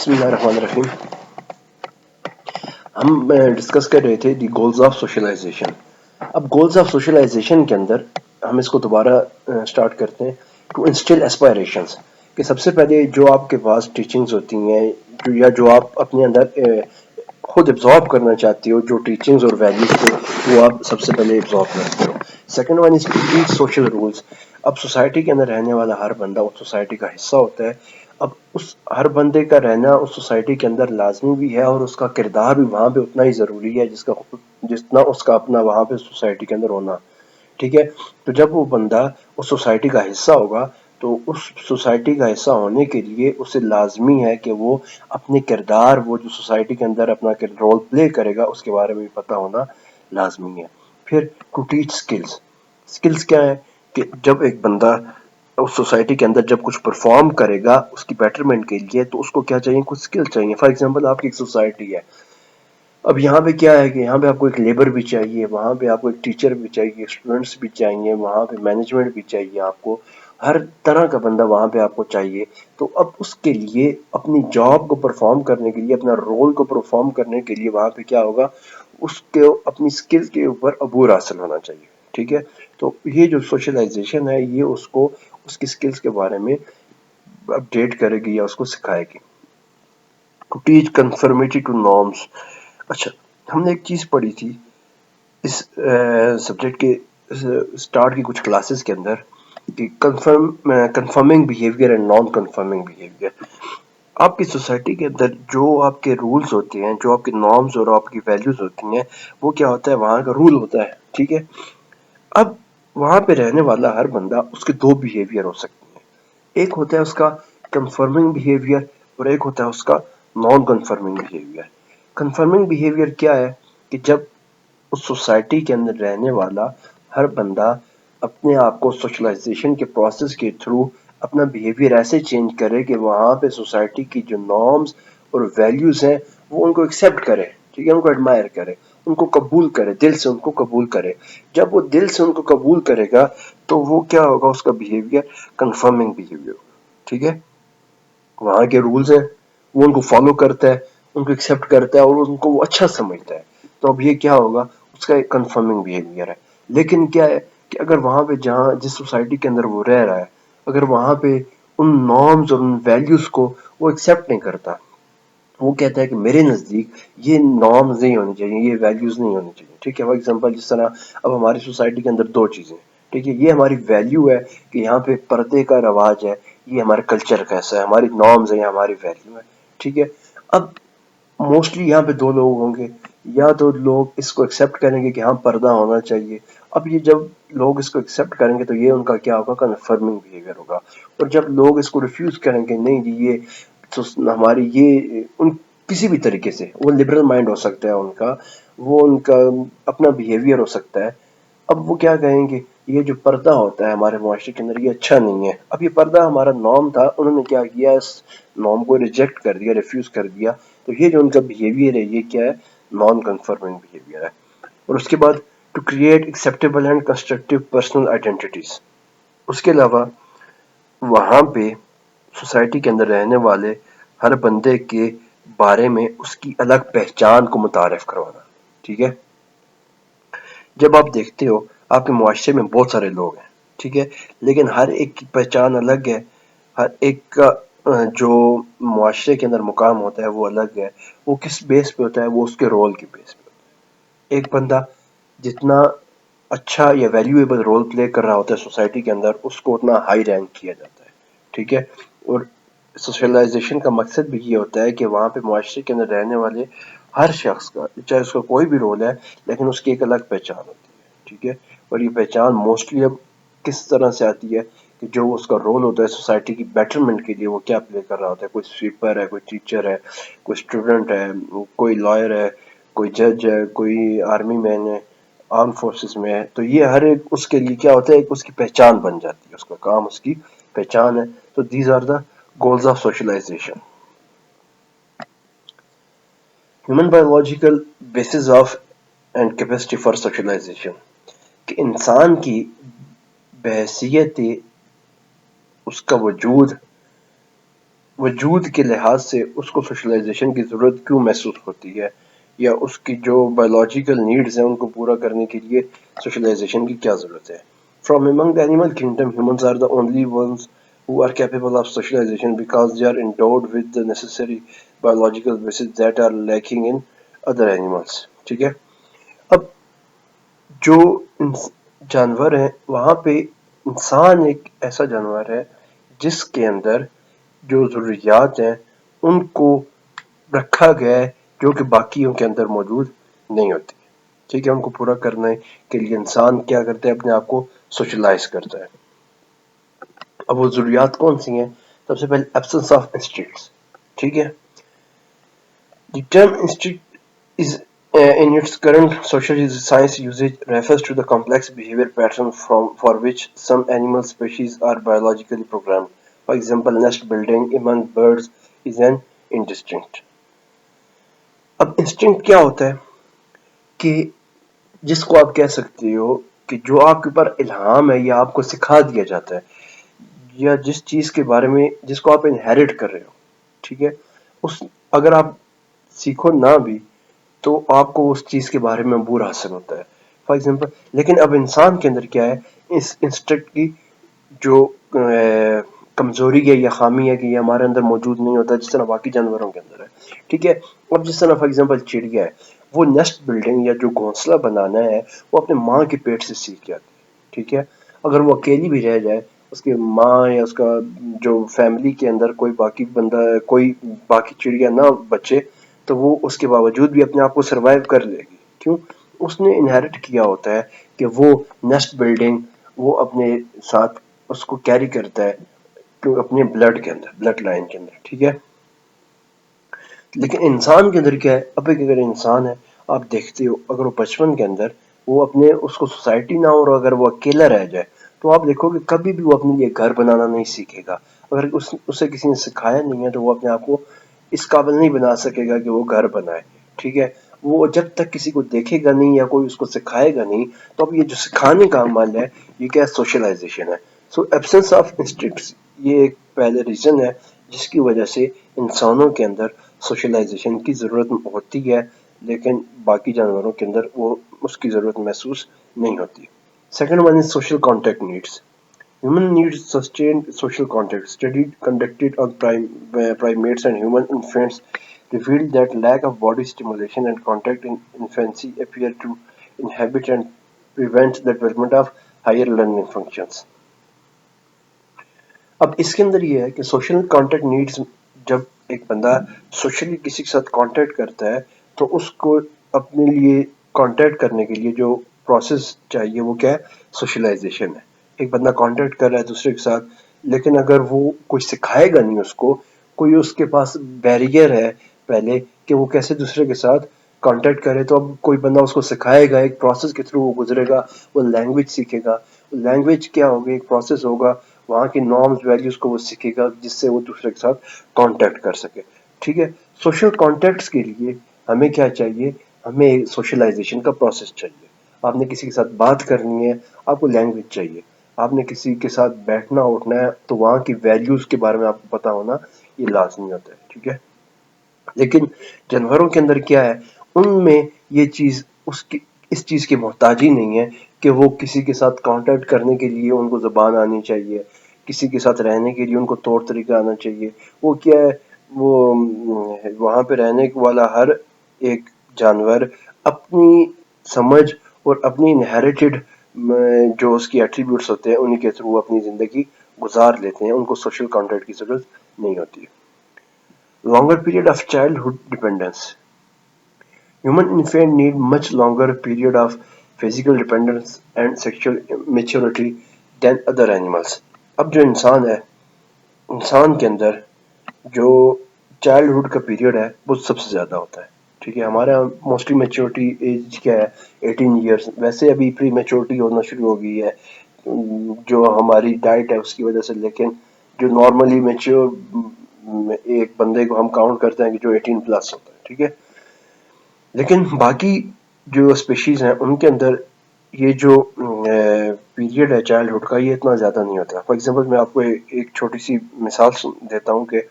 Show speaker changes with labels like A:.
A: बिस्मिल्लाहिर्रहमानिर्रहीम। हम डिस्कस कर रहे थे दी गोल्स ऑफ सोशलाइजेशन। अब गोल्स ऑफ सोशलाइजेशन के अंदर हम इसको दोबारा स्टार्ट करते हैं टू इंस्टिल एस्पायरेशंस कि सबसे पहले जो आपके पास टीचिंग्स होती हैं या जो आप अपने अंदर खुद एब्जॉर्ब करना चाहते हो, जो टीचिंग्स और वैल्यूज को वो आप सबसे पहले एब्जॉर्ब करते हो। Second one is to teach social rules. अब सोसाइटी के अंदर रहने वाला हर बंदा उस सोसाइटी का हिस्सा होता है। अब उस हर बंदे का रहना उस सोसाइटी के अंदर लाजमी भी है और उसका किरदार भी वहाँ पे उतना ही ज़रूरी है जितना उसका अपना वहाँ पे सोसाइटी के अंदर होना। ठीक है, तो जब वो बंदा उस सोसाइटी का हिस्सा होगा तो उस सोसाइटी का हिस्सा होने के लिए उसे लाजमी है कि वो अपने किरदार, वो जो सोसाइटी के अंदर अपना रोल प्ले करेगा उसके बारे में भी पता होना लाजमी है। फिर टू टीच स्किल्स। स्किल्स क्या है कि जब एक बंदा उस सोसाइटी के अंदर जब कुछ परफॉर्म करेगा उसकी बेटरमेंट के लिए, तो उसको क्या चाहिए, कुछ स्किल चाहिए। फॉर एग्जांपल आपकी एक सोसाइटी है, अब यहाँ पे क्या है कि यहाँ पे आपको एक लेबर भी चाहिए, वहाँ पे आपको एक टीचर भी चाहिए, स्टूडेंट्स भी चाहिए, वहाँ पे मैनेजमेंट भी चाहिए, आपको हर तरह का बंदा वहाँ पे आपको चाहिए। तो अब उसके लिए अपनी जॉब को परफॉर्म करने के लिए, अपना रोल को परफॉर्म करने के लिए वहाँ पे क्या होगा, उसके अपनी स्किल के ऊपर अबूर हासिल होना चाहिए। ठीक है, तो ये जो सोशलाइजेशन है ये उसको उसकी स्किल्स के बारे में अपडेट करेगी या उसको सिखाएगी। To teach conformity to norms. अच्छा, हमने एक चीज़ पढ़ी थी इस सब्जेक्ट के स्टार्ट की कुछ क्लासेस के अंदर कि conforming behaviour and non conforming behaviour. आपकी सोसाइटी के अंदर जो आपके रूल्स होते हैं, जो आपके नॉर्म्स और आपकी वैल्यूज होती हैं, वो क्या होता है, वहाँ का रूल होता है। ठीक है, अब वहाँ पे रहने वाला हर बंदा, उसके दो बिहेवियर हो सकते हैं। एक होता है उसका कंफर्मिंग बिहेवियर और एक होता है उसका non conforming behaviour. Conforming behaviour क्या है कि जब उस सोसाइटी के अंदर रहने वाला हर बंदा अपने आप को सोशलाइजेशन के प्रोसेस के थ्रू अपना बिहेवियर ऐसे चेंज करे कि वहाँ पे सोसाइटी की जो नॉर्म्स और वैल्यूज हैं वो उनको एक्सेप्ट करे। ठीक है, उनको एडमायर करे, उनको कबूल करे, दिल से उनको कबूल करे। जब वो दिल से उनको कबूल करेगा तो वो क्या होगा, उसका बिहेवियर कंफर्मिंग बिहेवियर होगा। ठीक है, वहाँ के रूल्स हैं वो उनको फॉलो करता है, उनको एक्सेप्ट करता है और उनको वो अच्छा समझता है। तो अब ये क्या होगा, उसका एक कंफर्मिंग बिहेवियर है। लेकिन क्या है कि अगर वहाँ पे जहाँ जिस सोसाइटी के अंदर वो रह रहा है, अगर वहाँ पे उन नॉर्म्स और उन वैल्यूज को वो एक्सेप्ट नहीं करता, वो कहता है कि मेरे नज़दीक ये नॉर्म्स नहीं होनी चाहिए, ये वैल्यूज नहीं होनी चाहिए। ठीक है, फॉर एग्जांपल जिस तरह अब हमारी सोसाइटी के अंदर दो चीज़ें, ठीक है, ये हमारी वैल्यू है कि यहाँ पे पर्दे का रवाज है, ये हमारे कल्चर का हिस्सा है, हमारी नॉर्म्स है, हमारी वैल्यू है। ठीक है, अब मोस्टली यहाँ पे दो लोग होंगे, या तो लोग इसको एक्सेप्ट करेंगे कि हाँ पर्दा होना चाहिए। अब ये जब लोग इसको एक्सेप्ट करेंगे तो ये उनका क्या होगा, कन्फर्मिंग बिहेवियर होगा। और जब लोग इसको रिफ्यूज करेंगे, नहीं जी ये तो हमारी ये उन किसी भी तरीके से, वो लिबरल माइंड हो सकता है उनका, वो उनका अपना बिहेवियर हो सकता है। अब वो क्या कहेंगे, ये जो पर्दा होता है हमारे मुआशरे के अंदर ये अच्छा नहीं है। अब ये पर्दा हमारा नॉर्म था, उन्होंने क्या किया, इस नॉर्म को रिजेक्ट कर दिया, रिफ्यूज कर दिया। तो ये जो उनका बिहेवियर है ये क्या है, नॉन कंफर्मिंग बिहेवियर है। और उसके बाद to create acceptable and constructive personal identities. उसके अलावा वहाँ पे सोसाइटी के अंदर रहने वाले हर बंदे के बारे में उसकी अलग पहचान को मुतारिफ करवाना। ठीक है, जब आप देखते हो आपके मुआशरे में बहुत सारे लोग हैं, ठीक है, लेकिन हर एक की पहचान अलग है, हर एक का जो मुआशरे के अंदर मुकाम होता है वो अलग है। वो किस बेस पे होता है, वो उसके रोल की बेस पे होता है। एक बंदा जितना अच्छा या वैल्यूएबल रोल प्ले कर रहा होता है सोसाइटी के अंदर, उसको उतना हाई रैंक किया जाता है। ठीक है, और सोशलाइजेशन का मकसद भी ये होता है कि वहाँ पे मुआशरे के अंदर रहने वाले हर शख्स का, चाहे उसका कोई भी रोल है, लेकिन उसकी एक अलग पहचान होती है। ठीक है, और ये पहचान मोस्टली अब किस तरह से आती है कि जो उसका रोल होता है सोसाइटी की बेटरमेंट के लिए, वो क्या प्ले कर रहा होता है। कोई स्वीपर है, कोई टीचर है, कोई स्टूडेंट है, कोई लॉयर है, कोई जज है, कोई आर्मी मैन है, आर्म फोर्सेस में है। तो ये हर एक उसके लिए क्या होता है, एक उसकी पहचान बन जाती है, उसका काम उसकी पहचान है। तो these are the goals of socialization. Human biological basis of and capacity for socialization कि इंसान की बहसीत उसका वजूद وجود کے لحاظ سے اس کو سوشلائزیشن کی ضرورت کیوں محسوس ہوتی ہے، یا اس کی جو بایولوجیکل نیڈز ہیں ان کو پورا کرنے کے لیے سوشلائزیشن کی کیا ضرورت ہے. From among the animal kingdom, humans are the only ones who are capable of socialization because they are endowed with the necessary biological basis that are lacking in other animals. ٹھیک ہے. اب جو جانور ہیں وہاں پہ انسان ایک ایسا جانور ہے جس کے اندر جو ضروریات ہیں ان کو رکھا گیا ہے جو کہ باقیوں کے اندر موجود نہیں ہوتی. ٹھیک ہے. ان کو پورا کرنے کے لیے انسان کیا کرتا ہے، اپنے آپ کو سوشلائز کرتا ہے. اب وہ ضروریات کون سی ہیں؟ سب سے پہلے ایبسنس آف انسٹنکٹس. ٹھیک ہے. The term instinct is in its current social science usage refers to the complex behavior pattern for which some animal species are biologically programmed. For example, nest building among birds is an instinct. اب instinct کیا ہوتا ہے کہ جس کو آپ کہہ سکتے ہو کہ جو آپ کے اوپر الہام ہے یا آپ کو سکھا دیا جاتا ہے، یا جس چیز کے بارے میں جس کو آپ انہیریٹ کر رہے ہو. ٹھیک ہے. اگر آپ سیکھو نہ بھی تو آپ کو اس چیز کے بارے میں عبور حاصل ہوتا ہے. فار ایگزامپل، لیکن اب انسان کے اندر کیا ہے، اس انسٹنکٹ کی جو کمزوری ہے یا خامی ہے کہ یہ ہمارے اندر موجود نہیں ہوتا جس طرح باقی جانوروں کے اندر ہے. ٹھیک ہے. اب جس طرح فار ایگزامپل چڑیا ہے، وہ نیسٹ بلڈنگ یا جو گھونسلہ بنانا ہے وہ اپنے ماں کے پیٹ سے سیکھ جاتی ہے. ٹھیک ہے. اگر وہ اکیلی بھی رہ جائے، اس کے ماں یا اس کا جو فیملی کے اندر کوئی باقی بندہ، کوئی باقی چڑیا نہ بچے، تو وہ اس کے باوجود بھی اپنے آپ کو سروائیو کر لے گی. کیوں؟ اس نے انہیریٹ کیا ہوتا ہے کہ وہ نیسٹ بلڈنگ وہ اپنے ساتھ اس کو کیری کرتا ہے اپنے بلڈ کے اندر، بلڈ لائن کے اندر. ٹھیک ہے. لیکن انسان کے اندر کیا ہے، اب ایک اگر انسان ہے، آپ دیکھتے ہو اگر وہ بچپن کے اندر وہ اپنے اس کو سوسائٹی نہ ہو اور اگر وہ اکیلا رہ جائے تو آپ دیکھو کہ کبھی بھی وہ اپنے لیے گھر بنانا نہیں سیکھے گا. اگر اسے کسی نے سکھایا نہیں ہے تو وہ اپنے آپ کو اس قابل نہیں بنا سکے گا کہ وہ گھر بنائے. ٹھیک ہے. وہ جب تک کسی کو دیکھے گا نہیں یا کوئی اس کو سکھائے گا نہیں، تو اب یہ جو سکھانے کا عمل ہے یہ کیا سوشلائزیشن ہے. سو ایبسنس آف انسٹنکٹس یہ ایک پہلے ریزن ہے جس کی وجہ سے انسانوں کے اندر سوشلائزیشن کی ضرورت ہوتی ہے، لیکن باقی جانوروں کے اندر وہ اس کی ضرورت محسوس نہیں ہوتی. Second one is social contact needs. Human needs sustained social contact. Study conducted on primates and human infants revealed that lack of body stimulation and contact in infancy appear to inhibit and prevent the development of higher learning functions. اب اس کے اندر یہ ہے کہ social contact needs, جب ایک بندہ socially کسی کے ساتھ کانٹیکٹ کرتا ہے تو اس کو اپنے لیے کانٹیکٹ کرنے کے لیے جو پروسیس چاہیے وہ کیا ہے، سوشلائزیشن ہے. ایک بندہ کانٹیکٹ کر رہا ہے دوسرے کے ساتھ، لیکن اگر وہ کوئی سکھائے گا نہیں، اس کو کوئی اس کے پاس بیریئر ہے پہلے کہ وہ کیسے دوسرے کے ساتھ کانٹیکٹ کرے، تو اب کوئی بندہ اس کو سکھائے گا، ایک پروسیس کے تھرو وہ گزرے گا، وہ لینگویج سیکھے گا. لینگویج کیا ہوگی؟ ایک پروسیس ہوگا، وہاں کی نارمز ویلیوز کو وہ سیکھے گا جس سے وہ دوسرے کے ساتھ کانٹیکٹ کر سکے. ٹھیک ہے. سوشل کانٹیکٹس کے لیے ہمیں کیا چاہیے؟ ہمیں سوشلائزیشن کا پروسیس چاہیے. آپ نے کسی کے ساتھ بات کرنی ہے، آپ کو لینگویج چاہیے. آپ نے کسی کے ساتھ بیٹھنا اٹھنا ہے تو وہاں کی ویلیوز کے بارے میں آپ کو پتا ہونا یہ لازمی ہوتا ہے. ٹھیک ہے. لیکن جانوروں کے اندر کیا ہے، ان میں یہ چیز اس چیز کی محتاجی نہیں ہے کہ وہ کسی کے ساتھ کانٹیکٹ کرنے کے لیے ان کو زبان آنی چاہیے، کسی کے ساتھ رہنے کے لیے ان کو طور طریقہ آنا چاہیے. وہ کیا ہے، وہ وہاں پہ رہنے والا ہر ایک جانور اپنی سمجھ اور اپنی انہیریٹڈ جو اس کی ایٹریبیوٹس ہوتے ہیں انہی کے تھرو اپنی زندگی گزار لیتے ہیں. ان کو سوشل کانٹیکٹ کی ضرورت نہیں ہوتی. Longer period of childhood dependence. Human infants need much longer period of physical dependence and sexual maturity than other animals. اب جو انسان ہے، انسان کے اندر جو چائلڈہڈ کا پیریڈ ہے وہ سب سے زیادہ ہوتا ہے. ٹھیک ہے. ہمارے یہاں موسٹلی میچورٹی ایج کیا ہے، 18 ایئرس. ویسے ابھی پری میچورٹی ہونا شروع ہو گئی ہے جو ہماری ڈائٹ ہے اس کی وجہ سے، لیکن جو نارملی میچور ایک بندے کو ہم کاؤنٹ کرتے ہیں کہ جو 18 پلس ہوتا ہے. ٹھیک ہے. لیکن باقی جو اسپیشیز ہیں ان کے اندر یہ جو پیریڈ ہے چائلڈہڈ کا یہ اتنا زیادہ نہیں ہوتا. فار ایگزامپل میں آپ کو ایک چھوٹی سی مثال دیتا ہوں کہ